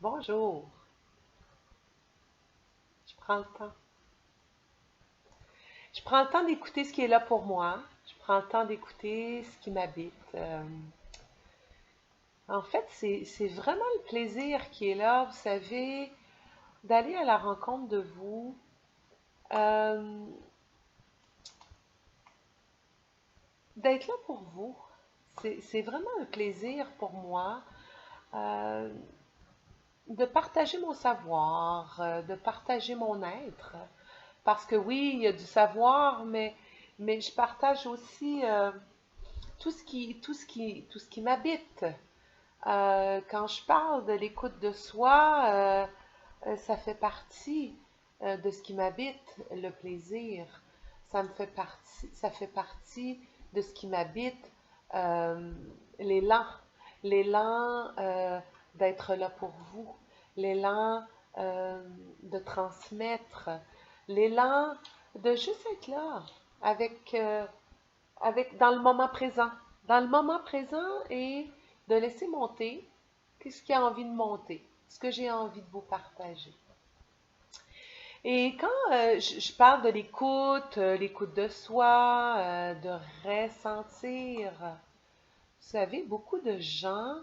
Bonjour, je prends le temps. Je prends le temps d'écouter ce qui est là pour moi. Je prends le temps d'écouter ce qui m'habite. En fait, c'est vraiment le plaisir qui est là, vous savez, d'aller à la rencontre de vous, euh, d'être là pour vous. C'est vraiment un plaisir pour moi euh, de partager mon savoir, de partager mon être. Parce que oui, il y a du savoir, mais je partage aussi tout ce qui m'habite. Quand je parle de l'écoute de soi, ça fait partie de ce qui m'habite, le plaisir. Ça fait partie de ce qui m'habite, euh, l'élan, l'élan d'être là pour vous, l'élan de transmettre, l'élan de juste être là avec, dans le moment présent. Dans le moment présent et de laisser monter ce qui a envie de monter, ce que j'ai envie de vous partager. Et quand je parle de l'écoute de soi, de ressentir, vous savez, beaucoup de gens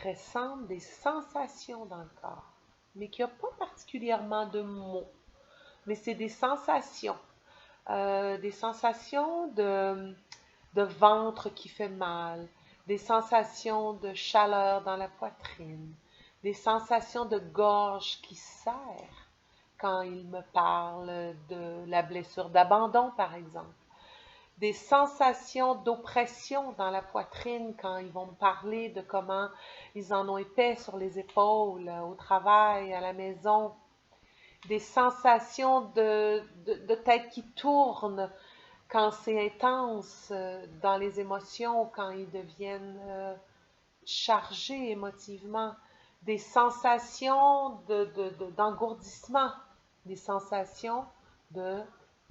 ressentent des sensations dans le corps, mais qu'il n'y a pas particulièrement de mots, mais c'est des sensations de ventre qui fait mal, des sensations de chaleur dans la poitrine, des sensations de gorge qui serre quand il me parle de la blessure d'abandon, par exemple, des sensations d'oppression dans la poitrine quand ils vont me parler de comment ils en ont épais sur les épaules, au travail, à la maison, des sensations de tête qui tourne quand c'est intense dans les émotions, quand ils deviennent chargés émotivement, des sensations d'engourdissement, des sensations de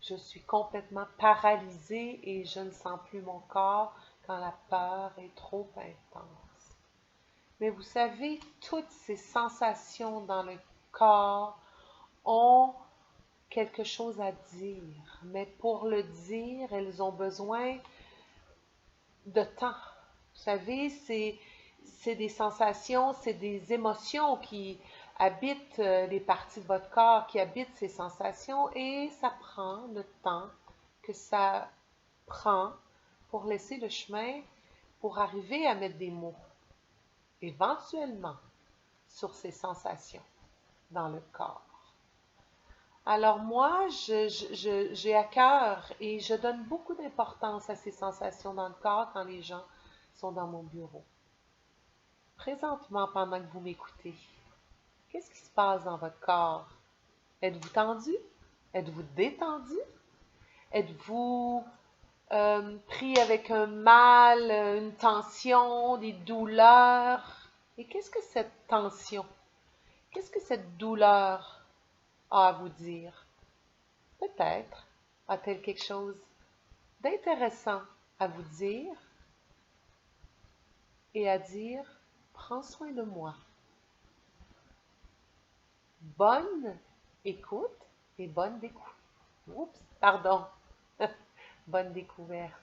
je suis complètement paralysée et je ne sens plus mon corps quand la peur est trop intense. Mais vous savez, toutes ces sensations dans le corps ont quelque chose à dire, mais pour le dire, elles ont besoin de temps. Vous savez, c'est des sensations, c'est des émotions qui habitent les parties de votre corps, qui habitent ces sensations, et ça prend le temps que ça prend pour laisser le chemin, pour arriver à mettre des mots, éventuellement, sur ces sensations dans le corps. Alors moi, j'ai à cœur et je donne beaucoup d'importance à ces sensations dans le corps quand les gens sont dans mon bureau. Présentement, pendant que vous m'écoutez, qu'est-ce qui se passe dans votre corps? Êtes-vous tendu? Êtes-vous détendu? Êtes-vous pris avec un mal, une tension, des douleurs? Et qu'est-ce que cette tension, qu'est-ce que cette douleur a à vous dire? Peut-être a-t-elle quelque chose d'intéressant à vous dire et à dire, prends soin de moi. Bonne écoute et bonne découverte. Oups, pardon. Bonne découverte.